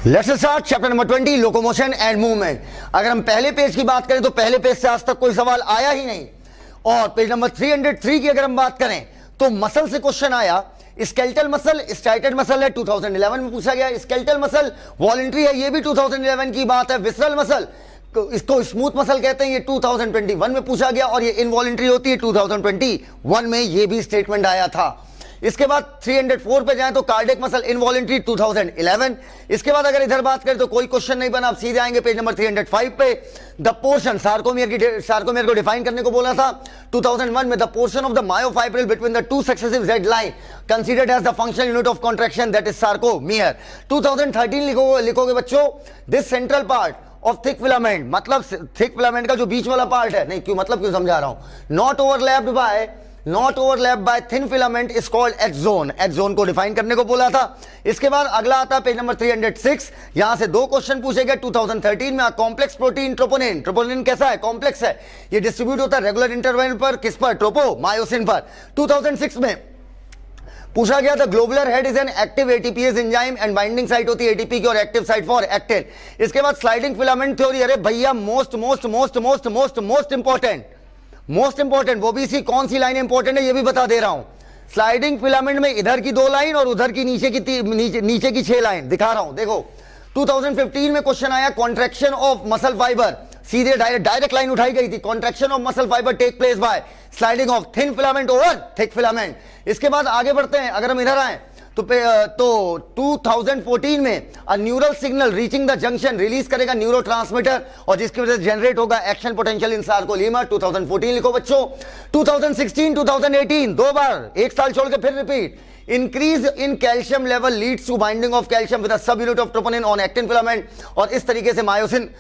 Let's start chapter number 20 locomotion and movement. अगर हम पहले पेज की बात करें तो पहले पेज से आज तक कोई सवाल आया ही नहीं, और पेज नंबर 303 की अगर हम बात करें तो मसल से क्वेश्चन आया। स्केलेटल मसल स्ट्राइटेड मसल है, 2011 में पूछा गया। स्केलेटल मसल वॉलंटरी है, ये भी 2011 की बात है। विसरल मसल इसको स्मूथ मसल कहते हैं, ये 2021 में पूछा गया, और ये इनवॉलंटरी होती है 2021 में, ये भी स्टेटमेंट आया था। इसके बाद 304 पे जाएं तो कार्डियक मसल इनवॉलंटरी 2011। इसके बाद अगर इधर बात करें तो कोई क्वेश्चन नहीं बना, आप सीधे आएंगे पेज नंबर 305 पे। द पोर्शन सार्कोमियर को डिफाइन करने को बोला था 2001 में। The portion of the myofibril between the two successive Z line considered as the functional unit of contraction that is sarcomere. 2013 लिखोगे बच्चों, this central part of thick filament, मतलब thick filament का जो बीच वाला पार्ट है, नहीं क्यों मतलब क्यों समझा रहा हूं, not overlapped by thin filament is called H zone. H zone को डिफाइन करने को बोला था। इसके बाद अगला आता है पेज नंबर 306। यहां से दो क्वेश्चन पूछे गए 2013 में। कॉम्प्लेक्स प्रोटीन ट्रोपोनिन, ट्रोपोनिन कैसा है, कॉम्प्लेक्स है, ये डिस्ट्रीब्यूट होता है रेगुलर इंटरवल पर, किस पर, ट्रोपो मायोसिन पर। 2006 में पूछा गया था globular head is an active ATPase enzyme and binding site होती है एटीपी की और एक्टिव साइट फॉर एक्टिन। इसके बाद स्लाइडिंग फिलामेंट थ्योरी, अरे भैया मोस्ट इंपॉर्टेंट, वो भी इसी कौन सी लाइन इंपॉर्टेंट है ये भी बता दे रहा हूं। स्लाइडिंग फिलामेंट में इधर की 2 लाइन और उधर की नीचे की 6 लाइन दिखा रहा हूं, देखो। 2015 में क्वेश्चन आया कॉन्ट्रैक्शन ऑफ मसल फाइबर, सीधे डायरेक्ट लाइन उठाई गई थी। Contraction of muscle fibre take place by sliding of thin filament over thick filament. इसके बाद आगे बढ़ते हैं, अगर हम इधर आए तो 2014 में neural signal reaching the junction release करेगा न्यूरोट्रांसमीटर, और जिसकी वजह से जनरेट होगा एक्शन पोटेंशियल इन सार्कोलीमा। 2014 लिखो बच्चों। 2016 2018 दो बार, एक साल छोड़ के फिर repeat. Increase in calcium level leads to binding of calcium with a subunit of troponin on actin filament, और इस तरीके से मायोसिन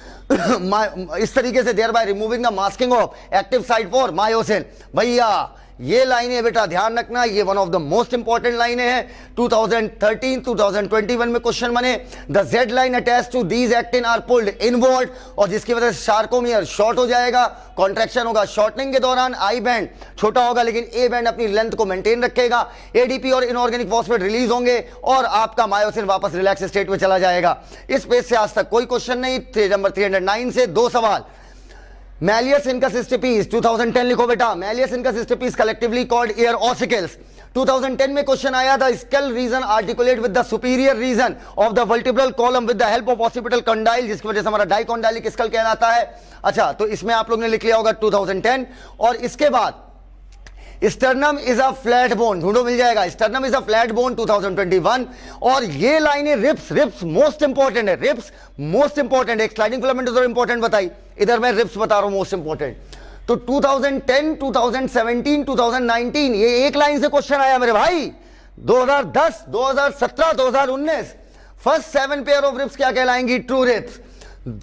इस तरीके से thereby removing the masking of active site for myosin. भैया ये लाइनें बेटा ध्यान रखना, ये one of the most important लाइनें हैं। 2013 2021 में क्वेश्चन बने। The Z line attach to these actin are pulled inward, और जिसकी वजह से सार्कोमियर शॉर्ट हो जाएगा, कॉन्ट्रैक्शन होगा। शॉर्टनिंग के दौरान आई बैंड छोटा होगा लेकिन ए बैंड अपनी लेंथ को मेंटेन रखेगा। एडीपी और इनऑर्गेनिक फॉस्फेट रिलीज होंगे और आपका मायोसिन वापस रिलैक्स स्टेट में चला जाएगा। इस पेज से आज तक कोई क्वेश्चन नहीं। नंबर 309 से 2 सवाल। Malleus incusistipes 2010 लिखो बेटा। Malleus incusistipes collectively called ear ossicles। 2010 में क्वेश्चन आया था skull region articulate with the superior region of the vertebral column with the help of occipital condyle, जिसकी वजह से हमारा डाइकोंडाइलिक स्कल कहलाता है। अच्छा, तो इसमें आप लोग ने लिख लिया होगा 2010। और इसके बाद sternum is a flat bone, ढूंढो मिल जाएगा। Sternum is a flat bone 2021। और ये लाइनें रिप्स मोस्ट इंपॉर्टेंट है, रिप्स मोस्ट इंपॉर्टेंट है। एक स्लाइडिंग फिलामेंट तो इंपॉर्टेंट बताई, इधर मैं रिप्स बता रहा हूं मोस्ट इंपॉर्टेंट। तो 2010 2017 2019 ये एक लाइन से क्वेश्चन आया मेरे भाई। 2010 2017 2019 फर्स्ट 7 पेयर ऑफ रिप्स क्या कहलाएंगी, ट्रू रिप्स।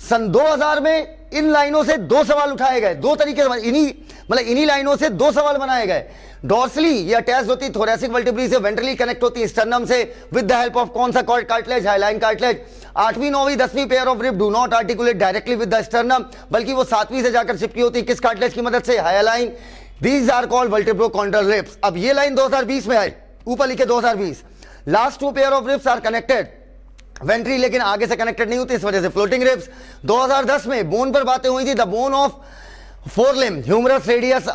सन 2000 में इन लाइनों से 2 सवाल उठाए गए, 2 तरीके से, इन्हीं लाइनों से 2 सवाल बनाए गए। डॉर्सली ये अटैच होती थोरेसिक वर्टिब्री से, वेंट्रली कनेक्ट होती है स्टर्नम से विद द हेल्प ऑफ कौन सा कार्टिलेज, हाइलाइन कार्टिलेज। 8वीं 9वीं 10वीं pair of rib do not articulate directly with the sternum, बल्कि वो 7वीं से जाकर चिपकी होती है किस कार्टिलेज की मदद से, hyaline. These are called vertebrochondral ribs. अब ये लाइन 2020 में आई, ऊपर लिखे 2020। Last 2 pair of ribs are connected ventrally, लेकिन आगे से कनेक्टेड नहीं होती, इस वजह से फ्लोटिंग रिप्स। 2010 में बोन पर बातें हुई थी, the bone of forelimb, humerus radius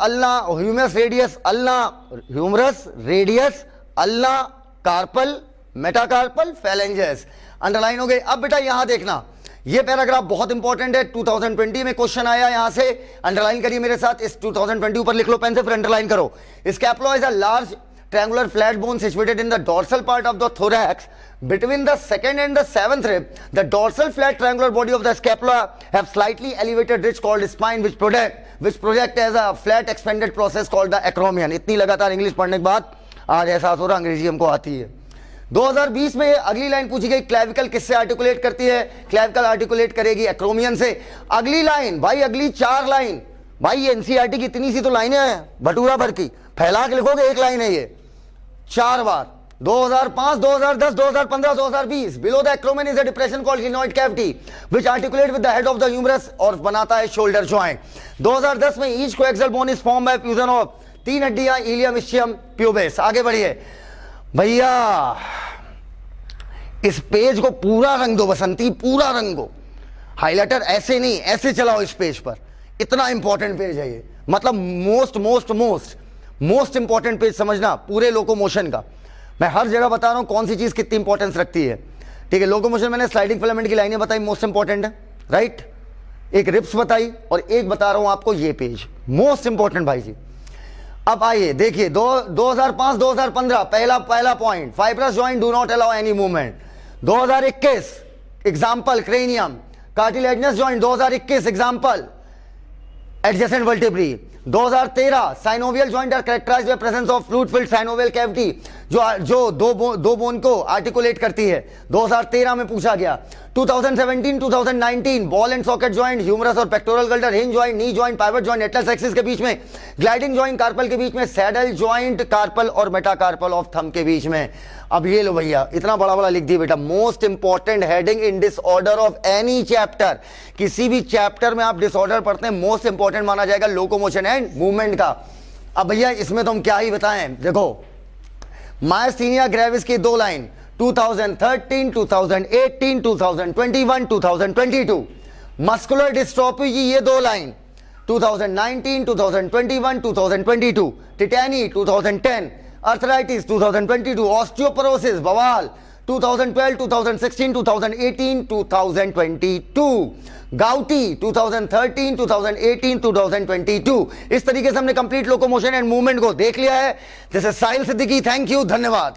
ulna carpal metacarpal phalanges, underline हो गए। अब बेटा यहां देखना, ये पैराग्राफ बहुत इंपॉर्टेंट है, 2020 में क्वेश्चन आया, यहां से अंडरलाइन करिए मेरे साथ। इस 2020 ऊपर लिख लो पेन से, फिर अंडरलाइन करो। Scapula is a large triangular flat bone situated in the dorsal part of the thorax between the 2nd and the 7th rib. The dorsal flat triangular body of the scapula have slightly elevated ridge called spine which project as a flat expanded process called the acromion। इतनी लगातार English पढ़ने के बाद आज एहसास हो रहा अंग्रेजी हमको आती है। 2020 में अगली लाइन पूछी गई, क्लैविकल किससे आर्टिकुलेट करती है, क्लैविकल आर्टिकुलेट करेगी एक्रोमियन से। अगली लाइन भाई, अगली 4 लाइन भाई, एनसीईआरटी की इतनी सी तो लाइनें हैं भटूरा भर की, फैला के लिखोगे एक लाइन है ये 4 बार। 2005 2010 2015 2020 below the acromion is a depression called glenoid cavity which articulate with the head of the humerus और बनाता है शोल्डर जॉइंट। 2010 में each coaxial bone is form by fusion of 3 हड्डियां, इलियम, इस्चियम, प्यूबिस। आगे बढ़िए भैया, इस पेज को पूरा रंग दो बसंती, पूरा रंग दो, हाइलाइटर ऐसे नहीं, ऐसे चलाओ इस पेज पर। इतना इंपॉर्टेंट पेज है ये, मतलब मोस्ट इंपॉर्टेंट पेज समझना पूरे लोकोमोशन का। मैं हर जगह बता रहा हूं कौन सी चीज कितनी इंपॉर्टेंस रखती है, ठीक है। लोकोमोशन मैंने स्लाइडिंग फिलामेंट की लाइनें बताई, मोस्ट इंपॉर्टेंट है, राइट। एक रिप्स बताई और एक बता रहा हूं आपको ये पेज मोस्ट इंपॉर्टेंट भाई जी। अब आइए देखिए 2005-2015 पहला point, fibrous joint do not allow any movement. 2021 example cranium, cartilaginous joint 2021 example adjacent vertebrae. 2013 synovial joint are characterized by presence of fluid filled synovial cavity, जो दो बोन को आर्टिकुलेट करती है, 2013 में पूछा गया। 2017-2019 ball and socket joint, humerus और pectoral girdle, hinge joint, knee joint, pivot joint atlas axis के बीच में, ग्लाइडिंग जॉइंट कार्पल के बीच में, सैडल जॉइंट कार्पल और मेटाकार्पल ऑफ थंब के बीच में। अब ये लो भैया, इतना बड़ा बड़ा लिख दिया बेटा, most important heading in disorder of any chapter. किसी भी चैप्टर में आप डिसऑर्डर पढ़ते हैं, मोस्ट इंपॉर्टेंट माना जाएगा लोकोमोशन एंड मूवमेंट का। अब भैया इसमें तो हम क्या ही बताएं, देखो मायस्थीनिया ग्रेविस की दो लाइन 2013, 2018, 2021, 2022, मस्कुलर डिस्ट्रोफी की ये दो लाइन 2019, 2021, 2022, टिटैनी 2010, अर्थराइटिस 2022, ऑस्टियोपोरोसिस बवाल 2012, 2016, 2018, 2022, गाउटी 2013, 2018, 2022। इस तरीके से हमने कंप्लीट लोकोमोशन एंड मूवमेंट को देख लिया है। जैसे साहिल सिद्दीकी, थैंक यू, धन्यवाद।